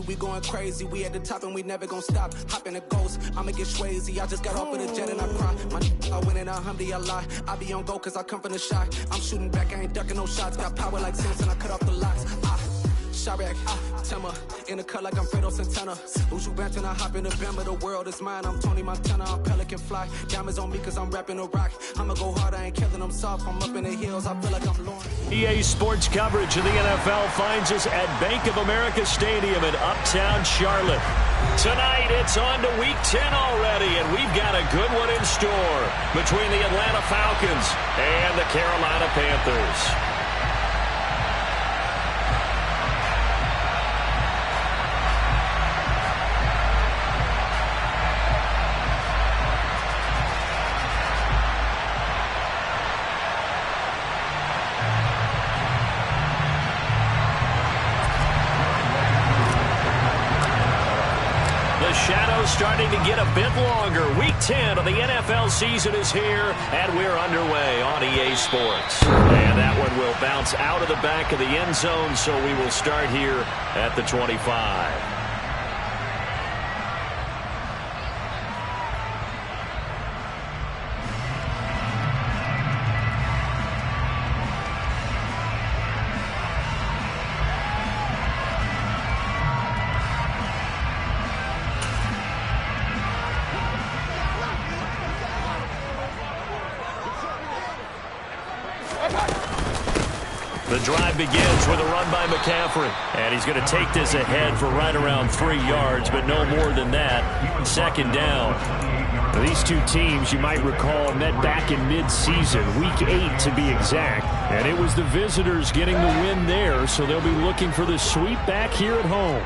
We going crazy, we at the top and we never gonna stop. Hop in a ghost, I'ma get swayzy. I just got off of the jet and I cry. I win in a Humvee, I lie. I be on go cause I come from the shot. I'm shooting back, I ain't ducking no shots. Got power like Samson, I cut off the locks. Chirac, Tema, in the cut like I'm Fredo Santana. Uju Banton, I hop in the Bama, the world is mine. I'm Tony Montana, I'm Pelican Fly. Diamonds on me cause I'm rapping a rock. I'ma go hard, I ain't killing them soft. I'm up in the hills, I feel like I'm Lauren. EA Sports coverage of the NFL finds us at Bank of America Stadium in Uptown Charlotte. Tonight, it's on to Week 10 already, and we've got a good one in store between the Atlanta Falcons and the Carolina Panthers. Shadows starting to get a bit longer. Week 10 of the NFL season is here, and we're underway on EA Sports. And that one will bounce out of the back of the end zone, so we will start here at the 25. The drive begins with a run by McCaffrey. And he's going to take this ahead for right around 3 yards, but no more than that. Second down. These two teams, you might recall, met back in mid-season, Week 8 to be exact. And it was the visitors getting the win there, so they'll be looking for the sweep back here at home.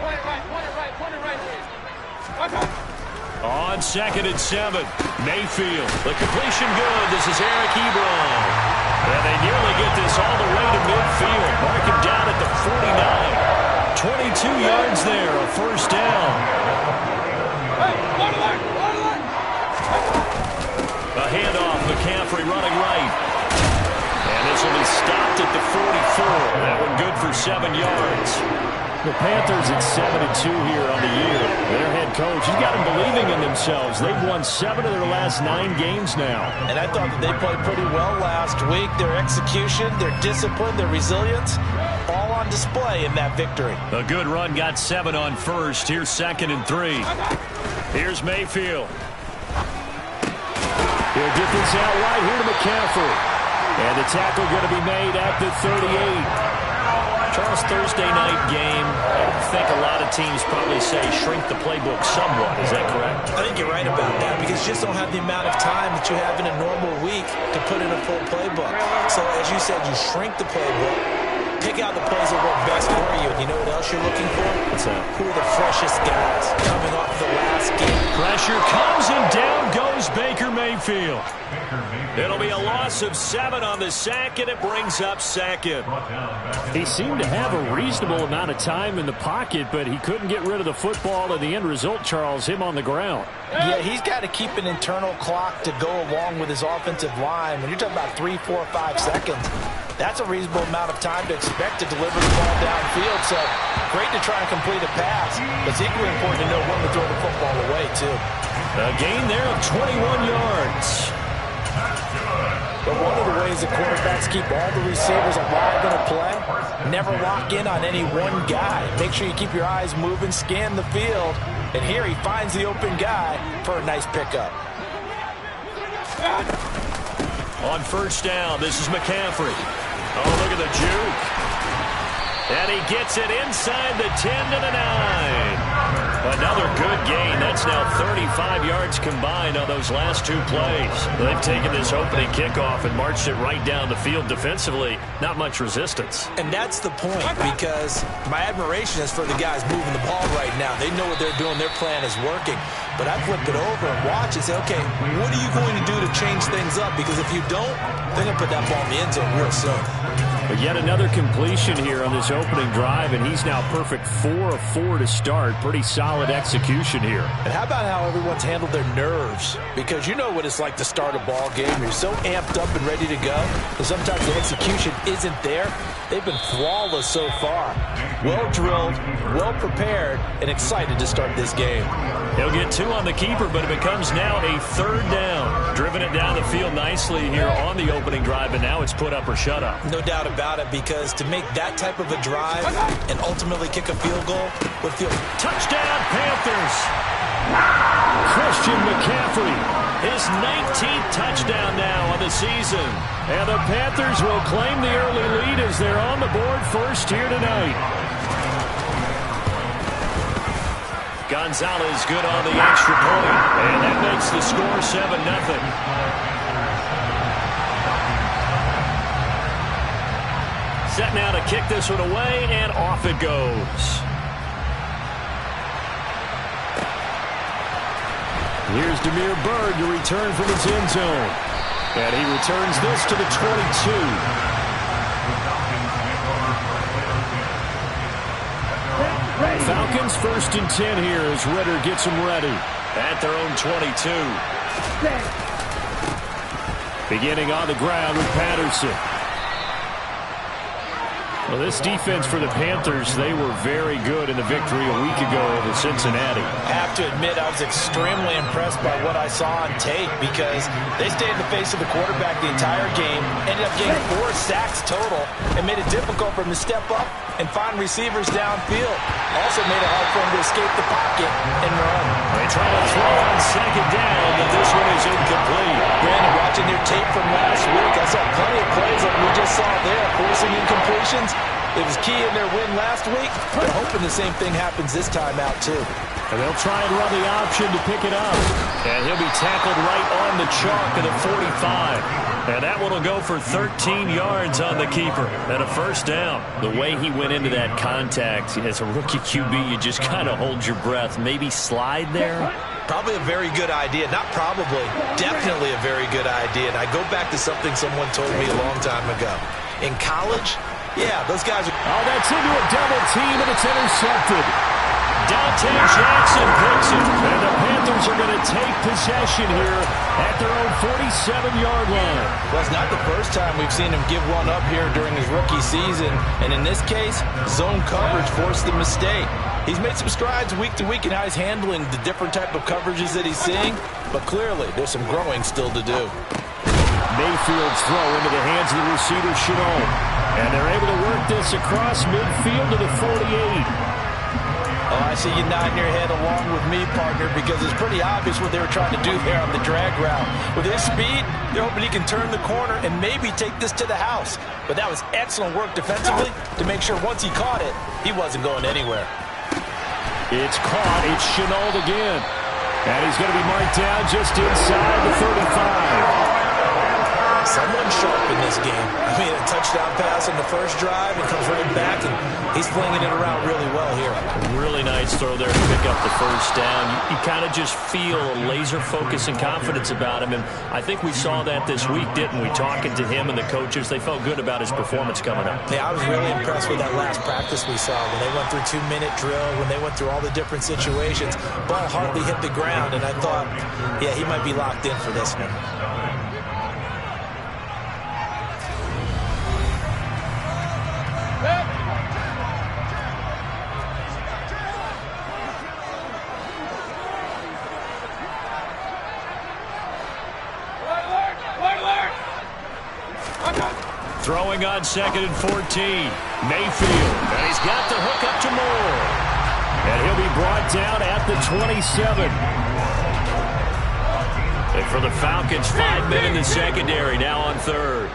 On 2nd and 7, Mayfield. The completion good. This is Eric Ebron. And they nearly get this all the way to midfield. Mark him down at the 49. 22 yards there, a first down. A handoff, McCaffrey running right. And this will be stopped at the 44. That one good for 7 yards. The Panthers at 7-2 here on the year. Their head coach, he's got them believing in themselves. They've won 7 of their last 9 games now. And I thought that they played pretty well last week. Their execution, their discipline, their resilience, all on display in that victory. A good run got 7 on first. Here's 2nd and 3. Here's Mayfield. He'll get this out right here to McCaffrey. And the tackle going to be made at the 38. Charles, Thursday night game, I think a lot of teams probably say shrink the playbook somewhat. Is that correct? I think you're right about that because you just don't have the amount of time that you have in a normal week to put in a full playbook. So as you said, you shrink the playbook, pick out the plays that work best for you. And you know what else you're looking for? What's that? Who are the freshest guys coming off the last game? Pressure comes and down goes Baker Mayfield. It'll be a loss of 7 on the sack, and it brings up 2nd. He seemed to have a reasonable amount of time in the pocket, but he couldn't get rid of the football, and the end result, Charles, him on the ground. Yeah, he's got to keep an internal clock to go along with his offensive line. When you're talking about 3, 4, 5 seconds, that's a reasonable amount of time to expect to deliver the ball downfield. So great to try and complete a pass, but it's equally important to know when to throw the football away, too. A gain there of 21 yards. But one of the ways that quarterbacks keep all the receivers alive in a play, never lock in on any one guy. Make sure you keep your eyes moving, scan the field. And here he finds the open guy for a nice pickup. On first down, this is McCaffrey. Oh, look at the juke. And he gets it inside the 10 to the 9. Another good gain. That's now 35 yards combined on those last 2 plays. They've taken this opening kickoff and marched it right down the field defensively. Not much resistance. And that's the point, because my admiration is for the guys moving the ball right now. They know what they're doing. Their plan is working. But I flip it over and watch and say, okay, what are you going to do to change things up? Because if you don't, they're going to put that ball in the end zone real soon. But yet another completion here on this opening drive, and he's now perfect 4 of 4 to start. Pretty solid execution here. And how about how everyone's handled their nerves? Because you know what it's like to start a ball game. You're so amped up and ready to go, and sometimes the execution isn't there. They've been flawless so far. Well drilled, well prepared, and excited to start this game. He'll get 2 on the keeper, but it becomes now a 3rd down. Driven it down the field nicely here on the opening drive, and now it's put up or shut up. No doubt about it, because to make that type of a drive and ultimately kick a field goal would feel... Touchdown, Panthers! Christian McCaffrey. His 19th touchdown now on the season. And the Panthers will claim the early lead as they're on the board first here tonight. Gonzalez good on the extra point, and that makes the score 7-0. Set now to kick this one away, and off it goes. Here's Damiere Byrd to return from his end zone. And he returns this to the 22. Falcons 1st and 10 here as Ritter gets them ready. At their own 22. Beginning on the ground with Patterson. Well, this defense for the Panthers, they were very good in the victory a week ago over Cincinnati. I have to admit, I was extremely impressed by what I saw on tape, because they stayed in the face of the quarterback the entire game, ended up getting 4 sacks total, and made it difficult for him to step up and find receivers downfield. Also made it hard for him to escape the pocket and run. They try to throw on 2nd down, but this one is incomplete. Brandon, watching their tape from last week, I saw plenty of plays like we just saw there, forcing incompletions. It was key in their win last week. They're hoping the same thing happens this time out, too. And they'll try and run the option to pick it up. And he'll be tackled right on the chalk of the 45. And that one will go for 13 yards on the keeper and a 1st down. The way he went into that contact, as a rookie QB, you just kind of hold your breath. Maybe slide there? Probably a very good idea. Not probably. Definitely a very good idea. And I go back to something someone told me a long time ago. In college, yeah, those guys are... Oh, that's into a double team, and it's intercepted. Dante Jackson picks it. And the Panthers are going to take possession here at their own 47-yard line. Well, it's not the first time we've seen him give one up here during his rookie season. And in this case, zone coverage forced the mistake. He's made some strides week to week in how he's handling the different type of coverages that he's seeing. But clearly, there's some growing still to do. Mayfield's throw into the hands of the receiver, Chenal. And they're able to work this across midfield to the 48. Oh, I see you nodding your head along with me, partner, because it's pretty obvious what they were trying to do there on the drag route. With his speed, they're hoping he can turn the corner and maybe take this to the house. But that was excellent work defensively to make sure once he caught it, he wasn't going anywhere. It's caught. It's Chenal again. And he's going to be marked down just inside the 35. Someone sharp in this game. I mean, a touchdown pass in the first drive and comes right back, and he's flinging it around really well here. Really nice throw there to pick up the 1st down. You kind of just feel a laser focus and confidence about him, and I think we saw that this week, didn't we? Talking to him and the coaches, they felt good about his performance coming up. Yeah, I was really impressed with that last practice we saw when they went through 2-minute drill, when they went through all the different situations. Ball hardly hit the ground, and I thought, yeah, he might be locked in for this one. Throwing on 2nd and 14. Mayfield. And he's got the hook up to Moore. And he'll be brought down at the 27. And for the Falcons, 5 men in the secondary, now on 3rd.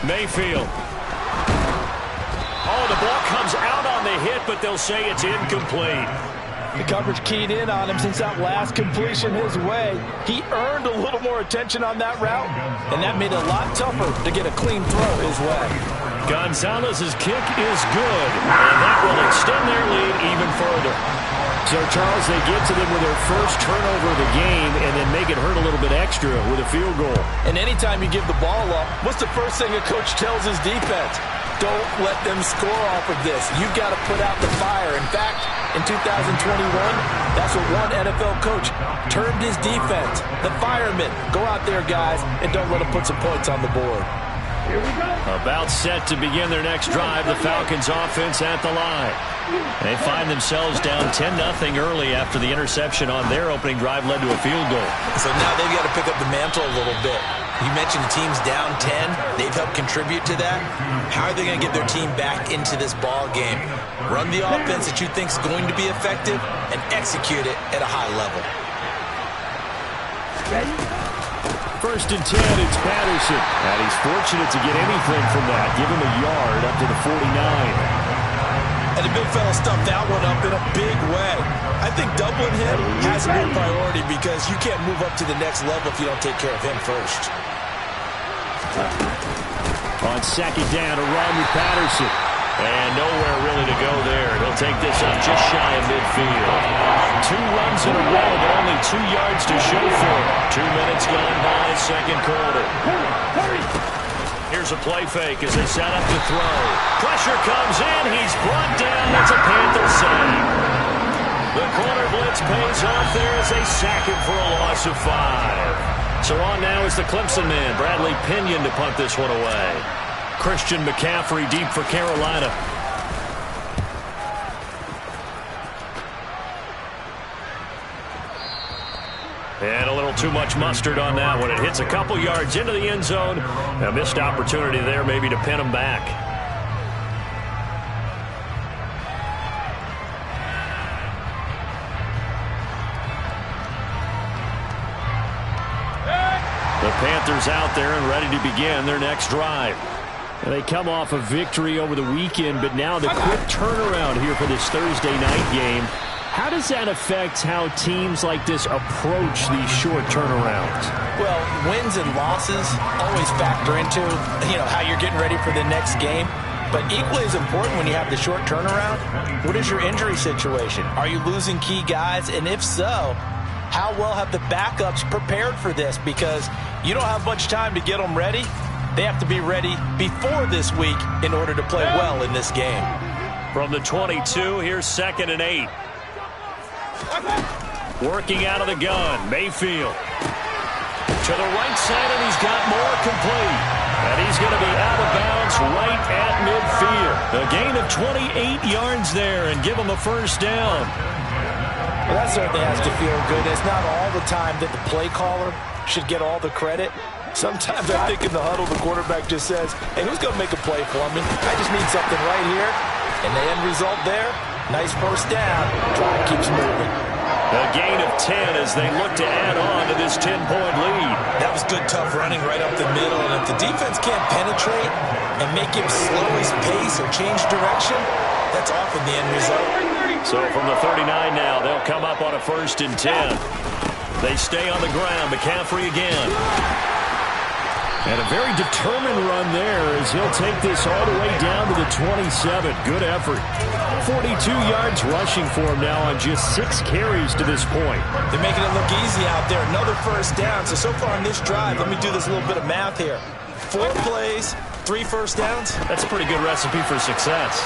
Mayfield. Oh, the ball comes out on the hit, but they'll say it's incomplete. The coverage keyed in on him since that last completion his way. He earned a little more attention on that route, and that made it a lot tougher to get a clean throw his way. Gonzalez's kick is good, and that will extend their lead even further. So, Charles, they get to them with their first turnover of the game and then make it hurt a little bit extra with a field goal. And anytime you give the ball up, what's the first thing a coach tells his defense? Don't let them score off of this. You've got to put out the fire. In fact, in 2021, that's what one NFL coach termed his defense. The firemen. Go out there, guys, and don't let them put some points on the board. About set to begin their next drive, the Falcons offense at the line. They find themselves down 10-0 early after the interception on their opening drive led to a field goal. So now they've got to pick up the mantle a little bit. You mentioned the team's down 10. They've helped contribute to that. How are they going to get their team back into this ball game? Run the offense that you think is going to be effective and execute it at a high level. First and 10, it's Patterson. And he's fortunate to get anything from that. Give him a yard up to the 49. And the big fella stuffed that one up in a big way. I think doubling him has to be a priority because you can't move up to the next level if you don't take care of him first. On second down, a run with Patterson. And nowhere really to go there. He'll take this up just shy of midfield. 2 runs in a row, but only 2 yards to show for it. 2 minutes gone by, second quarter. Here's a play fake as they set up to throw. Pressure comes in. He's brought down. It's a Panther sack. The corner blitz pays off there as they sack him for a loss of 5. So on now is the Clemson man, Bradley Pinion, to punt this one away. Christian McCaffrey deep for Carolina. And a little too much mustard on that one. It hits a couple yards into the end zone. A missed opportunity there maybe to pin him back. The Panthers out there and ready to begin their next drive. And they come off a victory over the weekend, but now the quick turnaround here for this Thursday night game. How does that affect how teams like this approach these short turnarounds? Well, wins and losses always factor into, how you're getting ready for the next game. But equally as important when you have the short turnaround, what is your injury situation? Are you losing key guys? And if so, how well have the backups prepared for this? Because you don't have much time to get them ready. They have to be ready before this week in order to play well in this game. From the 22, here's 2nd and 8. Working out of the gun, Mayfield. To the right side, and he's got more complete. And he's going to be out of bounds right at midfield. A gain of 28 yards there and give him a first down. Well, that certainly has to feel good. It's not all the time that the play caller should get all the credit. Sometimes I think in the huddle, the quarterback just says, hey, who's going to make a play for me? I just need something right here. And the end result there, nice first down. Drive keeps moving. A gain of 10 as they look to add on to this 10-point lead. That was good, tough running right up the middle. And if the defense can't penetrate and make him slow his pace or change direction, that's often the end result. So from the 39 now, they'll come up on a 1st and 10. They stay on the ground. McCaffrey again. And a very determined run there as he'll take this all the way down to the 27. Good effort. 42 yards rushing for him now on just 6 carries to this point. They're making it look easy out there. Another first down. So far on this drive, let me do this little bit of math here. 4 plays, 3 first downs. That's a pretty good recipe for success.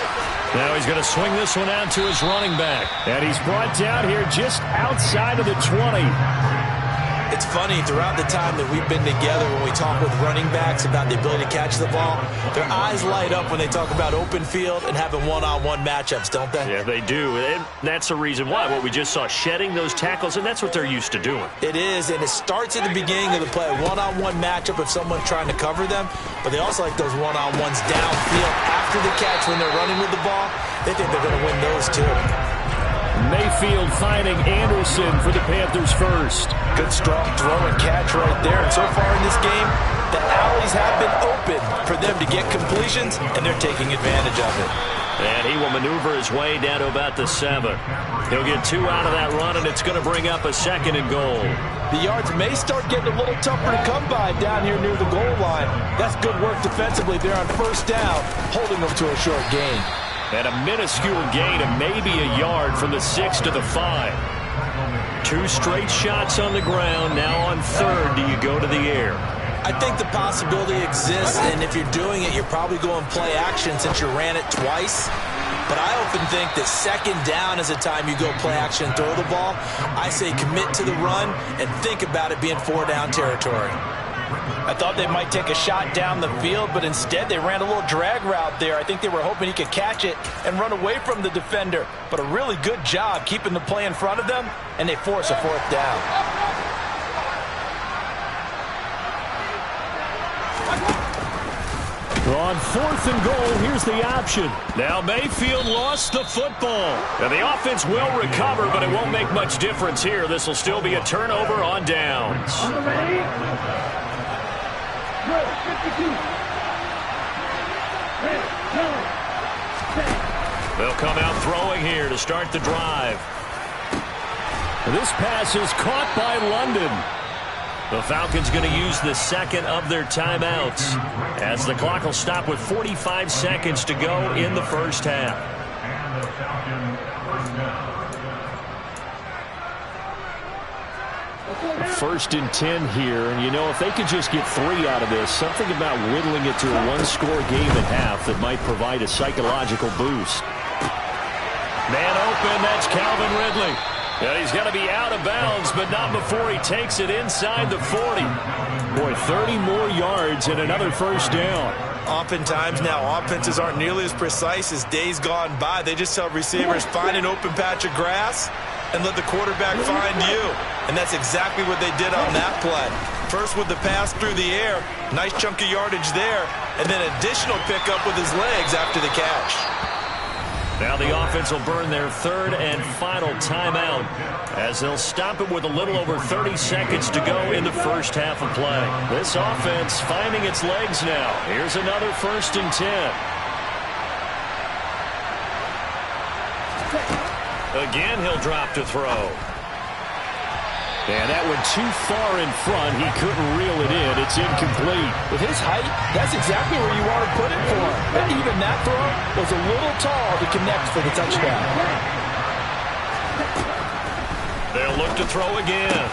Now he's going to swing this one out to his running back. And he's brought down here just outside of the 20. It's funny, throughout the time that we've been together, when we talk with running backs about the ability to catch the ball, their eyes light up when they talk about open field and having one-on-one matchups, don't they? Yeah, they do. And that's the reason why. What we just saw, shedding those tackles, and that's what they're used to doing. It is, and it starts at the beginning of the play, a one-on-one matchup if someone's trying to cover them, but they also like those one-on-ones downfield after the catch when they're running with the ball. They think they're going to win those too. Mayfield finding Anderson for the Panthers first. Good strong throw and catch right there. And so far in this game, the alleys have been open for them to get completions, and they're taking advantage of it. And he will maneuver his way down to about the 7. He'll get 2 out of that run, and it's going to bring up a 2nd and goal. The yards may start getting a little tougher to come by down here near the goal line. That's good work defensively there on first down, holding them to a short gain. And a minuscule gain of maybe a yard from the 6 to the 5. 2 straight shots on the ground. Now on third, do you go to the air? I think the possibility exists, and if you're doing it, you're probably going play action since you ran it twice. But I often think that second down is the time you go play action and throw the ball. I say commit to the run and think about it being 4-down territory. I thought they might take a shot down the field, but instead they ran a little drag route there. I think they were hoping he could catch it and run away from the defender. But a really good job keeping the play in front of them, and they force a 4th down. On 4th and goal, here's the option. Now Mayfield lost the football. And the offense will recover, but it won't make much difference here. This will still be a turnover on downs. They'll come out throwing here to start the drive. This pass is caught by London. The Falcons going to use the second of their timeouts as the clock will stop with 45 seconds to go in the first half. First and 10 here, and you know, if they could just get 3 out of this, something about whittling it to a 1-score game at half that might provide a psychological boost. Man open, that's Calvin Ridley. And he's got to be out of bounds, but not before he takes it inside the 40. Boy, 30 more yards and another first down. Oftentimes now, offenses aren't nearly as precise as days gone by. They just tell receivers, find an open patch of grass and let the quarterback find you. And that's exactly what they did on that play. First with the pass through the air, nice chunk of yardage there, and then additional pickup with his legs after the catch. Now the offense will burn their third and final timeout as they'll stop it with a little over 30 seconds to go in the first half of play. This offense finding its legs now. Here's another 1st and 10. Again, he'll drop to throw. And that went too far in front. He couldn't reel it in. It's incomplete. With his height, that's exactly where you want to put it for him. But even that throw was a little tall to connect for the touchdown. They'll look to throw again.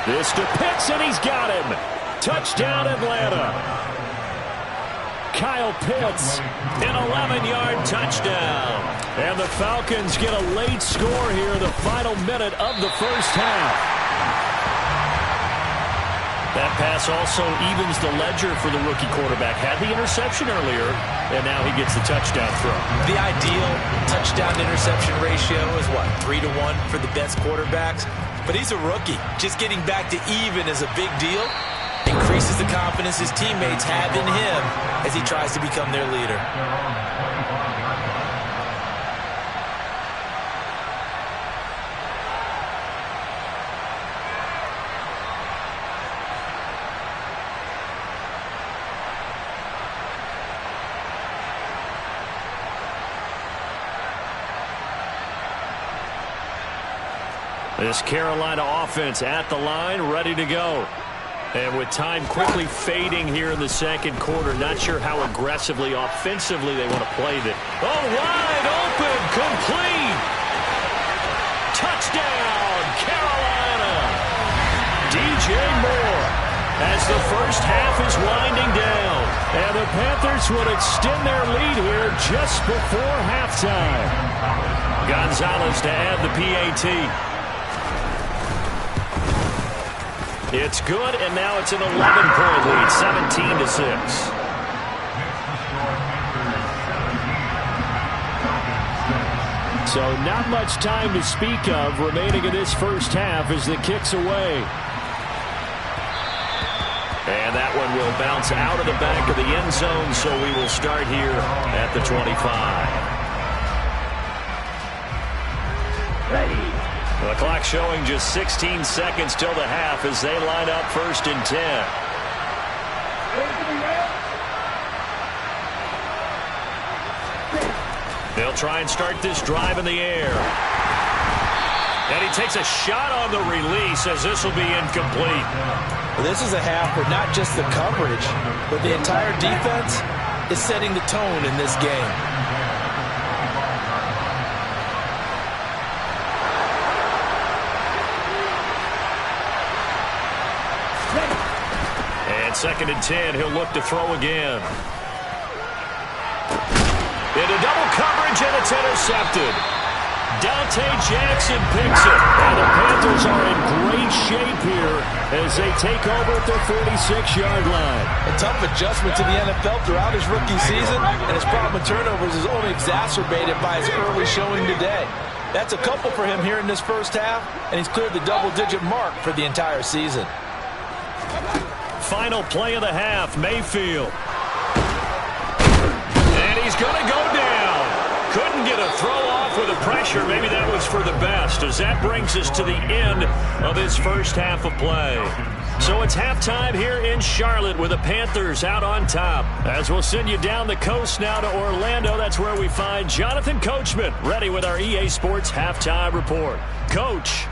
This to Pitts, and he's got him. Touchdown, Atlanta. Kyle Pitts, an 11-yard touchdown. And the Falcons get a late score here, the final minute of the first half. That pass also evens the ledger for the rookie quarterback. Had the interception earlier, and now he gets the touchdown throw. The ideal touchdown-interception ratio is what, 3-1 for the best quarterbacks? But he's a rookie. Just getting back to even is a big deal. Increases the confidence his teammates have in him as he tries to become their leader. This Carolina offense at the line, ready to go. And with time quickly fading here in the second quarter, not sure how aggressively, offensively they want to play this. Oh, wide open, complete. Touchdown, Carolina. DJ Moore as the first half is winding down. And the Panthers would extend their lead here just before halftime. Gonzalez to add the PAT. It's good, and now it's an 11-point lead, 17-6. So not much time to speak of remaining in this first half as the kick's away. And that one will bounce out of the back of the end zone, so we will start here at the 25. Ready. The clock showing just 16 seconds till the half as they line up 1st and 10. They'll try and start this drive in the air. And he takes a shot on the release as this will be incomplete. Well, this is a half where not just the coverage, but the entire defense is setting the tone in this game. 2nd and 10. He'll look to throw again. Into double coverage, and it's intercepted. Dante Jackson picks it. And the Panthers are in great shape here as they take over at their 46-yard line. A tough adjustment to the NFL throughout his rookie season, and his problem with turnovers is only exacerbated by his early showing today. That's a couple for him here in this first half, and he's cleared the double-digit mark for the entire season. Final play of the half, Mayfield. And he's going to go down. Couldn't get a throw off with the pressure. Maybe that was for the best, as that brings us to the end of his first half of play. So it's halftime here in Charlotte with the Panthers out on top. As we'll send you down the coast now to Orlando, that's where we find Jonathan Coachman ready with our EA Sports Halftime Report. Coach.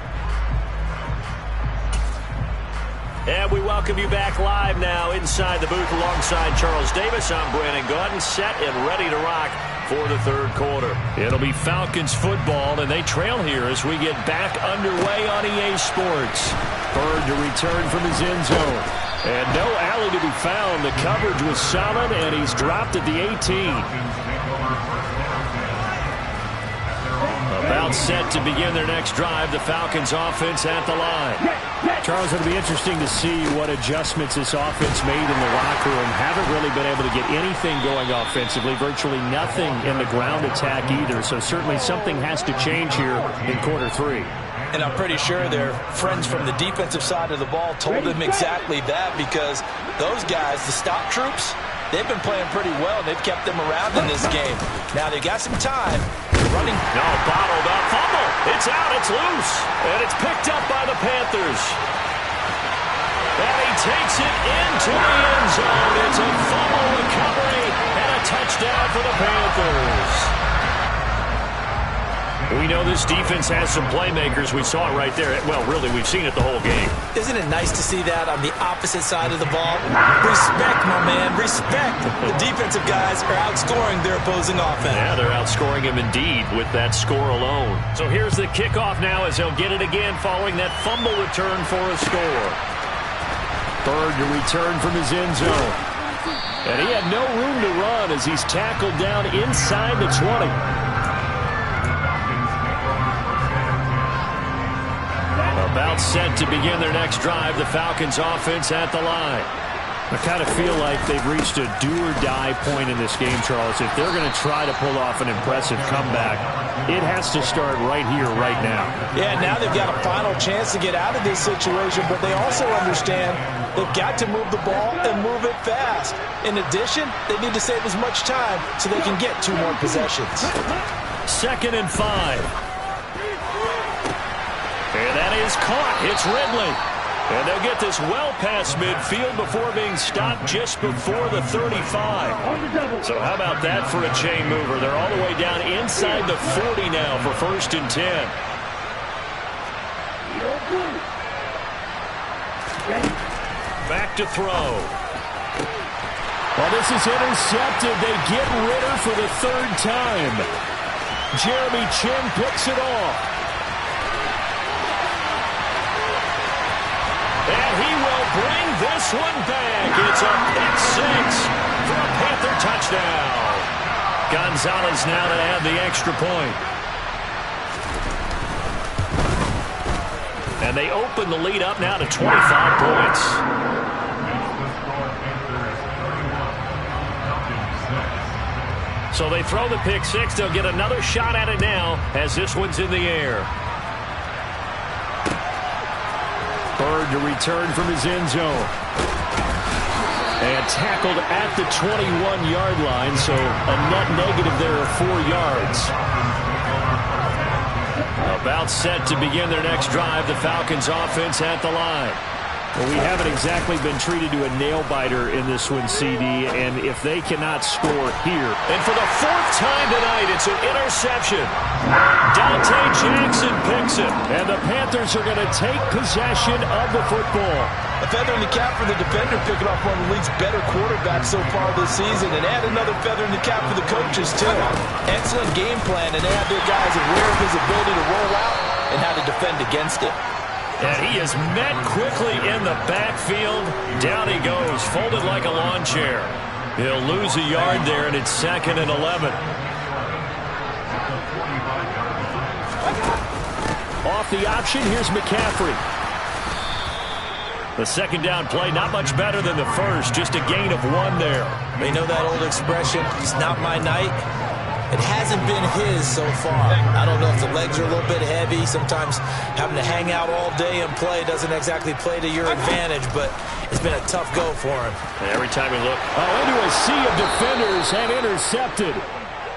And we welcome you back live now inside the booth alongside Charles Davis. I'm Brandon Gaudin, set and ready to rock for the third quarter. It'll be Falcons football, and they trail here as we get back underway on EA Sports. Bird to return from his end zone. And no alley to be found. The coverage was solid, and he's dropped at the 18. About set to begin their next drive. The Falcons offense at the line. Charles, it'll be interesting to see what adjustments this offense made in the locker room. Haven't really been able to get anything going offensively. Virtually nothing in the ground attack either. So certainly something has to change here in quarter 3. And I'm pretty sure their friends from the defensive side of the ball told them exactly that, because those guys, the stop troops, they've been playing pretty well. They've kept them around in this game. Now they got some time. Running. No, bottled up. Fumble. It's out. It's loose. And it's picked up by the Panthers. And he takes it into the end zone. It's a fumble recovery and a touchdown for the Panthers. We know this defense has some playmakers. We saw it right there. Well, really, we've seen it the whole game. Isn't it nice to see that on the opposite side of the ball? Respect, my man. Respect. The defensive guys are outscoring their opposing offense. Yeah, they're outscoring him indeed with that score alone. So here's the kickoff now as they'll get it again following that fumble return for a score. Bird to return from his end zone. And he had no room to run as he's tackled down inside the 20. About set to begin their next drive. The Falcons offense at the line. I kind of feel like they've reached a do-or-die point in this game, Charles. If they're going to try to pull off an impressive comeback, it has to start right here, right now. Yeah, now they've got a final chance to get out of this situation, but they also understand they've got to move the ball and move it fast. In addition, they need to save as much time so they can get 2 more possessions. 2nd and 5. And that is caught. It's Ridley. And they'll get this well past midfield before being stopped just before the 35. So how about that for a chain mover? They're all the way down inside the 40 now for 1st and 10. Back to throw. Well, this is intercepted. They get Ritter for the 3rd time. Jeremy Chin picks it off. And he will bring this one back. It's a pick 6 for a Panther touchdown. Gonzalez now to add the extra point. And they open the lead up now to 25 points. So they throw the pick 6. They'll get another shot at it now as this one's in the air. Bird to return from his end zone. And tackled at the 21-yard line, so a net negative there of 4 yards. About set to begin their next drive. The Falcons offense at the line. Well, we haven't exactly been treated to a nail-biter in this one, CD, and if they cannot score here. And for the 4th time tonight, it's an interception. Dante Jackson picks it, and the Panthers are going to take possession of the football. A feather in the cap for the defender, picking off one of the league's better quarterbacks so far this season, and add another feather in the cap for the coaches, too. Excellent game plan, and they have their guys aware of his ability to roll out and how to defend against it. And he is met quickly in the backfield. Down he goes, folded like a lawn chair. He'll lose a yard there, and it's 2nd and 11. Off the option, here's McCaffrey. The second down play, not much better than the first, just a gain of 1 there. They know that old expression, it's not my night. It hasn't been his so far. I don't know if the legs are a little bit heavy. Sometimes having to hang out all day and play doesn't exactly play to your advantage, but it's been a tough go for him. And every time we look. Into a sea of defenders and intercepted.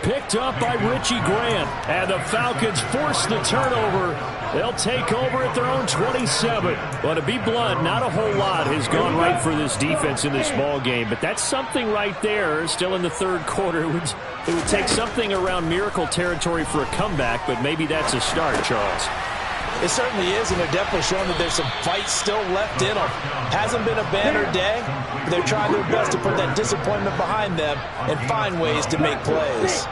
Picked up by Richie Grant. And the Falcons force the turnover. They'll take over at their own 27. But to be blunt, not a whole lot has gone right for this defense in this ball game. But that's something right there. Still in the third quarter. It would take something around miracle territory for a comeback, but maybe that's a start, Charles. It certainly is, and they're definitely showing that there's some fight still left in them. Hasn't been a banner day, but they're trying their best to put that disappointment behind them and find ways to make plays.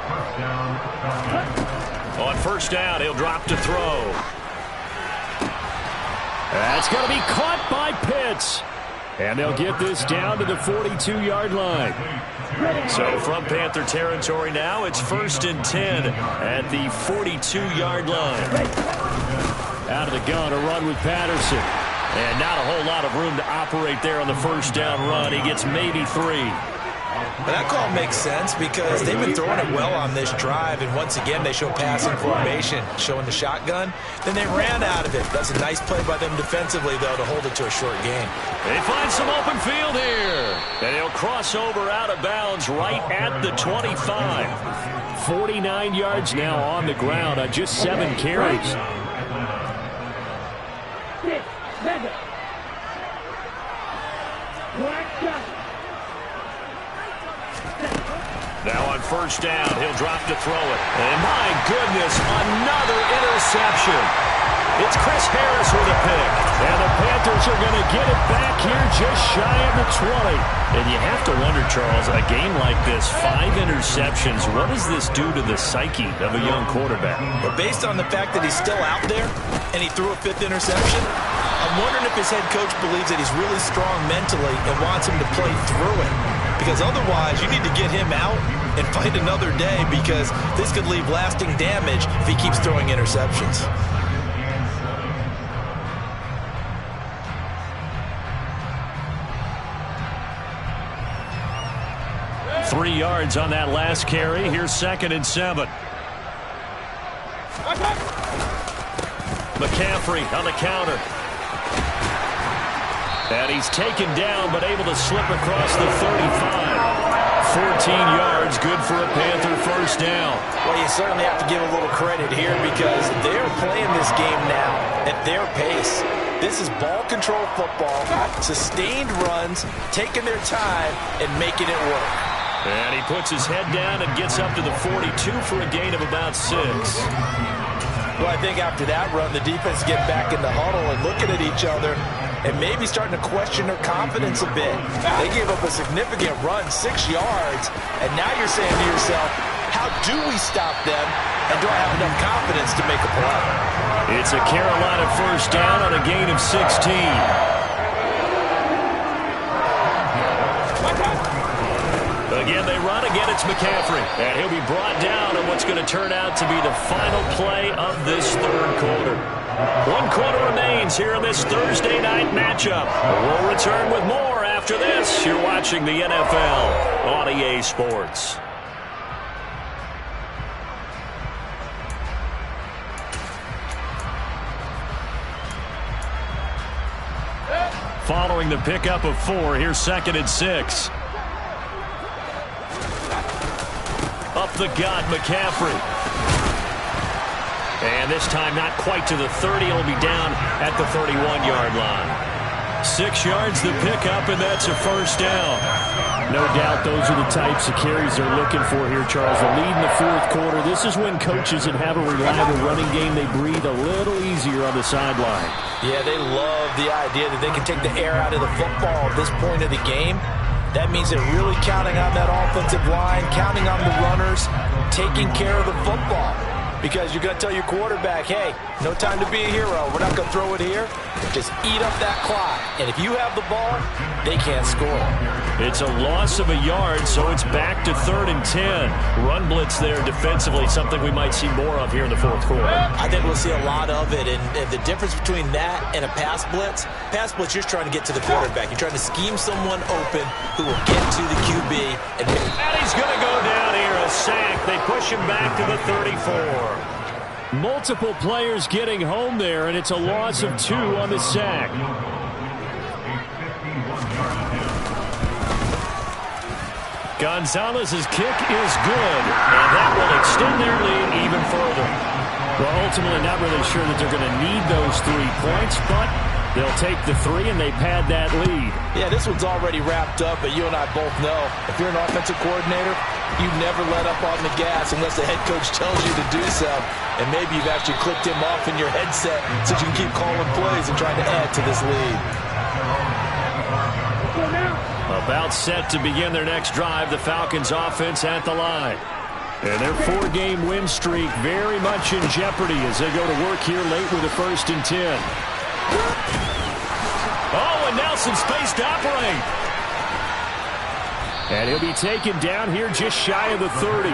On first down, he'll drop to throw. That's going to be caught by Pitts. And they'll get this down to the 42-yard line. So from Panther territory now, it's 1st and 10 at the 42-yard line. Out of the gun, a run with Patterson. And not a whole lot of room to operate there on the first down run. He gets maybe 3. But that call makes sense because they've been throwing it well on this drive, and once again they show passing formation, showing the shotgun. Then they ran out of it. That's a nice play by them defensively, though, to hold it to a short gain. They find some open field here. And he'll cross over out of bounds right at the 25. 49 yards now on the ground on just 7 carries. Now on first down, he'll drop to throw it. And my goodness, another interception. It's Chris Harris with a pick. And the Panthers are going to get it back here just shy of the 20. And you have to wonder, Charles, a game like this, 5 interceptions, what does this do to the psyche of a young quarterback? But based on the fact that he's still out there and he threw a 5th interception, I'm wondering if his head coach believes that he's really strong mentally and wants him to play through it. Because otherwise, you need to get him out and fight another day, because this could leave lasting damage if he keeps throwing interceptions. Three yards on that last carry. Here's 2nd and 7. McCaffrey on the counter. And he's taken down, but able to slip across the 35. 14 yards, good for a Panther first down. Well, you certainly have to give a little credit here because they're playing this game now at their pace. This is ball control football, sustained runs, taking their time, and making it work. And he puts his head down and gets up to the 42 for a gain of about 6. Well, I think after that run, the defense get back in the huddle and looking at each other and maybe starting to question their confidence a bit. They gave up a significant run, 6 yards, and now you're saying to yourself, how do we stop them, and do I have enough confidence to make a play? It's a Carolina first down on a gain of 16. Again, they run. Again, it's McCaffrey. And he'll be brought down on what's going to turn out to be the final play of this third quarter. 1 quarter remains here in this Thursday night matchup. We'll return with more after this. You're watching the NFL on EA Sports. Following the pickup of 4, here's 2nd and 6. Up the gut, McCaffrey. And this time not quite to the 30. It'll be down at the 31-yard line. 6 yards the pickup, and that's a first down. No doubt those are the types of carries they're looking for here, Charles. The lead in the fourth quarter. This is when coaches that have a reliable running game, they breathe a little easier on the sideline. Yeah, they love the idea that they can take the air out of the football at this point of the game. That means they're really counting on that offensive line, counting on the runners, taking care of the football. because you're going to tell your quarterback, hey, no time to be a hero. We're not going to throw it here. Just eat up that clock. And if you have the ball, they can't score. It's a loss of a yard, so it's back to 3rd and 10. Run blitz there defensively, something we might see more of here in the fourth quarter. I think we'll see a lot of it, and the difference between that and a pass blitz, you're trying to get to the quarterback. You're trying to scheme someone open who will get to the QB. And he's going to go down here, a sack. They push him back to the 34. Multiple players getting home there, and it's a loss of 2 on the sack. Gonzalez's kick is good, and that will extend their lead even further. Well, ultimately, not really sure that they're going to need those 3 points, but they'll take the 3, and they pad that lead. Yeah, this one's already wrapped up, but you and I both know if you're an offensive coordinator, you never let up on the gas unless the head coach tells you to do so. And maybe you've actually clicked him off in your headset so you can keep calling plays and trying to add to this lead. About set to begin their next drive, the Falcons offense at the line. And their 4-game win streak very much in jeopardy as they go to work here late with a 1st and 10. Oh, and now some space to operate. And he'll be taken down here just shy of the 30.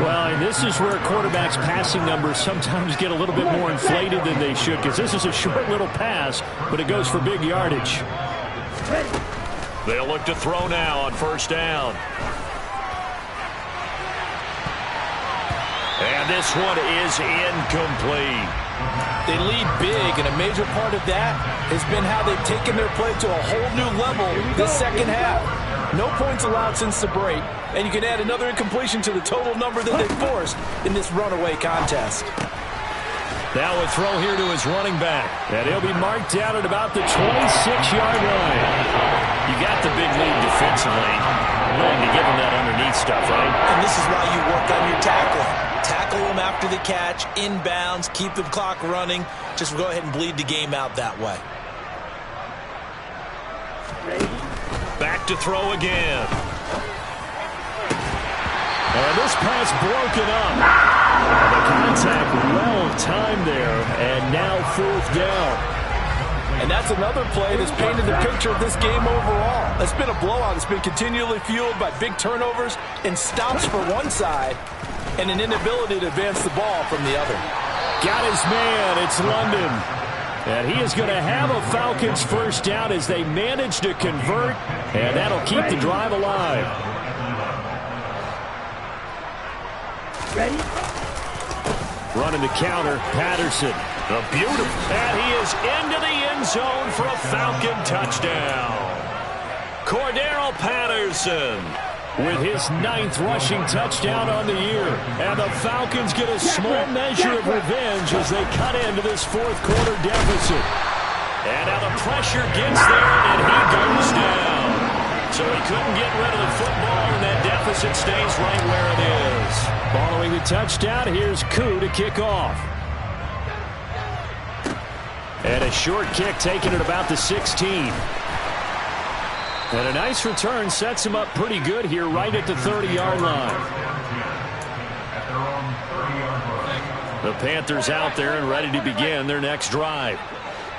Well, and this is where quarterbacks' passing numbers sometimes get a little bit more inflated than they should, because this is a short little pass, but it goes for big yardage. They'll look to throw now on 1st down. And this one is incomplete. They lead big, and a major part of that has been how they've taken their play to a whole new level this second half. No points allowed since the break, and you can add another incompletion to the total number that they forced in this runaway contest. Now a throw here to his running back, and he'll be marked down at about the 26-yard line. You got the big lead defensively. Willing to give him that underneath stuff, right? And this is why you work on your tackling. Tackle him after the catch, inbounds, keep the clock running. Just go ahead and bleed the game out that way. Back to throw again. And this pass broken up. The contact well timed there, and now 4th down. And that's another play that's painted the picture of this game overall. It's been a blowout. It's been continually fueled by big turnovers and stops for one side and an inability to advance the ball from the other. Got his man. It's London. And he is going to have a Falcons 1st down as they manage to convert, and that'll keep the drive alive. Running the counter, Patterson. A beautiful. And he is into the end zone for a Falcon touchdown. Cordero Patterson with his 9th rushing touchdown on the year. And the Falcons get a small measure of revenge as they cut into this 4th quarter deficit. And now the pressure gets there, and he goes down. So he couldn't get rid of the football, and that deficit stays right where it is. Following the touchdown, here's Koo to kick off. And a short kick taken at about the 16. And a nice return sets him up pretty good here right at the 30-yard line. The Panthers out there and ready to begin their next drive.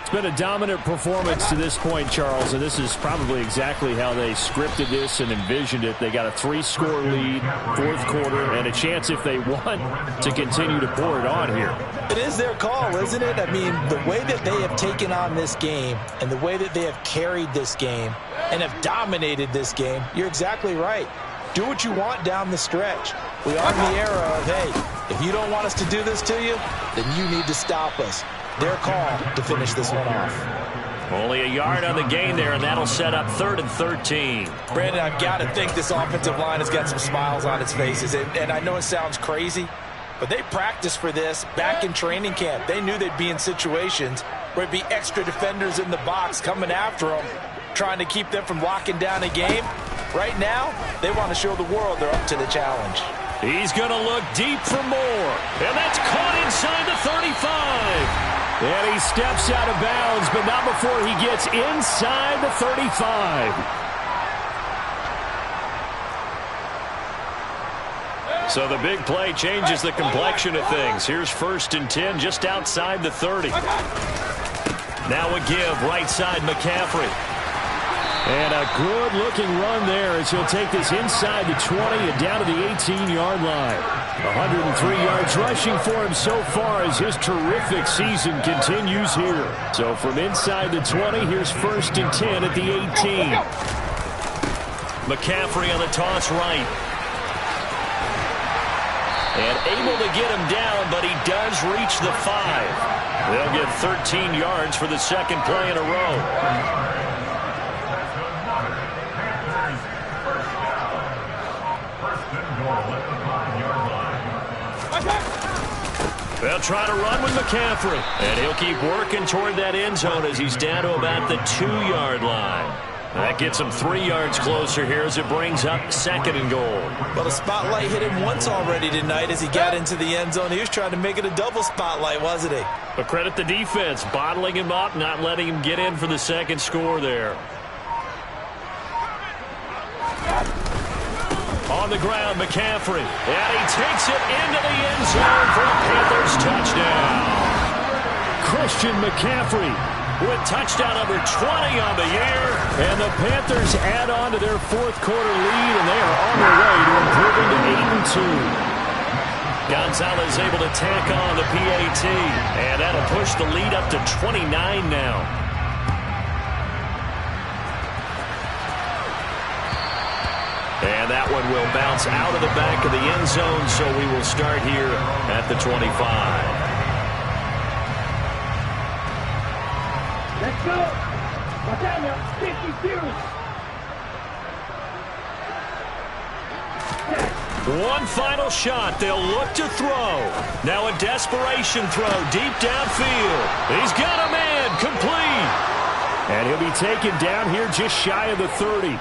It's been a dominant performance to this point, Charles, and this is probably exactly how they scripted this and envisioned it. They got a 3-score lead, 4th quarter, and a chance, if they want, to continue to pour it on here. It is their call, isn't it? I mean, the way that they have taken on this game and the way that they have carried this game and have dominated this game, you're exactly right. Do what you want down the stretch. We are in the era of, hey, if you don't want us to do this to you, then you need to stop us. Their call to finish this one off. Only a yard on the gain there, and that'll set up 3rd and 13. Brandon, I've got to think this offensive line has got some smiles on its faces. And I know it sounds crazy, but they practiced for this back in training camp. They knew they'd be in situations where it'd be extra defenders in the box coming after them, trying to keep them from locking down a game. Right now, they want to show the world they're up to the challenge. He's going to look deep for more. And that's caught inside the 35. And he steps out of bounds, but not before he gets inside the 35. So the big play changes the complexion of things. Here's 1st and 10 just outside the 30. Now a give right side McCaffrey. And a good-looking run there as he'll take this inside the 20 and down to the 18-yard line. 103 yards rushing for him so far as his terrific season continues here. So from inside the 20, here's 1st and 10 at the 18. McCaffrey on the toss right. And able to get him down, but he does reach the 5. They'll get 13 yards for the second play in a row. They'll try to run with McCaffrey. And he'll keep working toward that end zone as he's down to about the 2-yard line. That gets him 3 yards closer here as it brings up 2nd and goal. Well, the spotlight hit him once already tonight as he got into the end zone. He was trying to make it a double spotlight, wasn't he? But credit the defense, bottling him up, not letting him get in for the second score there. On the ground, McCaffrey. And he takes it into the end zone for a Panthers touchdown. Christian McCaffrey with touchdown number 20 on the year. And the Panthers add on to their 4th quarter lead, and they are on their way to improving to 8-2. Gonzalez able to tack on the PAT. And that'll push the lead up to 29 now. And that one will bounce out of the back of the end zone, so we will start here at the 25. Let's go. Batalla, 50. One final shot. They'll look to throw. Now a desperation throw deep downfield. He's got a man complete. And he'll be taken down here just shy of the 30.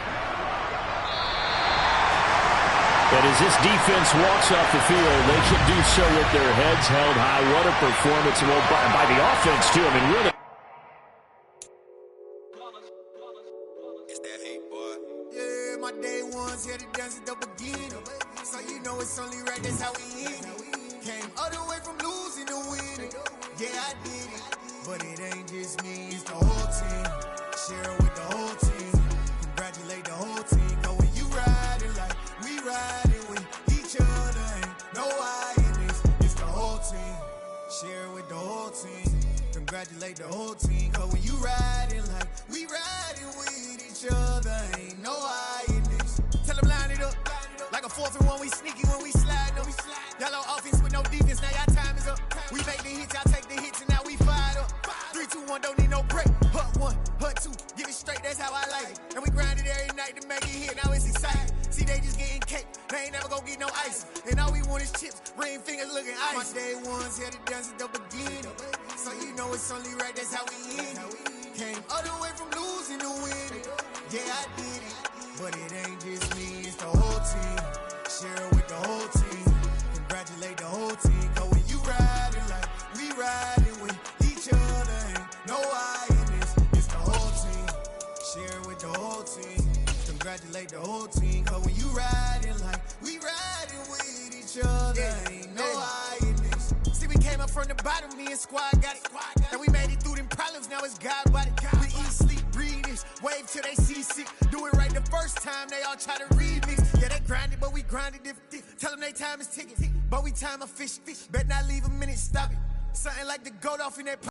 And as this defense walks off the field, they can do so with their heads held high. What a performance by the offense, too. I mean, really. It's that hate, boy. Yeah, my day ones here to dance at the beginning. So you know it's only right, that's how we end it. Came all the way from losing to winning. Yeah, I did it. But it ain't just me, it's the whole team. Share it with the whole team. Congratulate the whole team. Go when you riding like we riding with each other. Ain't no I in this. It's the whole team. Share it with the whole team. Congratulate the whole team. Go when you riding like we riding with each other. Ain't no I in this. Tell them line it up. Like a 4th and 1, we sneaky when we slide. No, we slide. Yellow offense with no defense. Now y'all time is up. We make the hits, y'all take the hits, and now we fired up. 3, 2, 1, don't need no break. Hut 1, hut 2, give it straight, that's how I like it. And we grind it every night to make it hit, now it's exciting. See, they just getting cake, they ain't never gonna get no ice. And all we want is chips, ring fingers looking ice. My day ones here to dance at the beginning. So you know it's only right, that's how we end it. Came all the way from losing to winning. Yeah, I did it. But it ain't just me, it's the whole team. Share it with the whole team. Congratulate the whole team. Go when you riding like we riding with each other. Ain't no I in this. It's the whole team. Share it with the whole team. Congratulate the whole team. Go when you riding like we riding with each other. Ain't no I in this. See, we came up from the bottom, me and squad got it. And we made it through them problems, now it's God body. We eat, sleep, breathe this. Wave till they see sick. Do it right the first time, they all try to remix. Yeah, they grinded, but we grinded different. Tell them they time is ticking, but we time a fish. Bet not leave a minute, stop it. Something like the goat off in that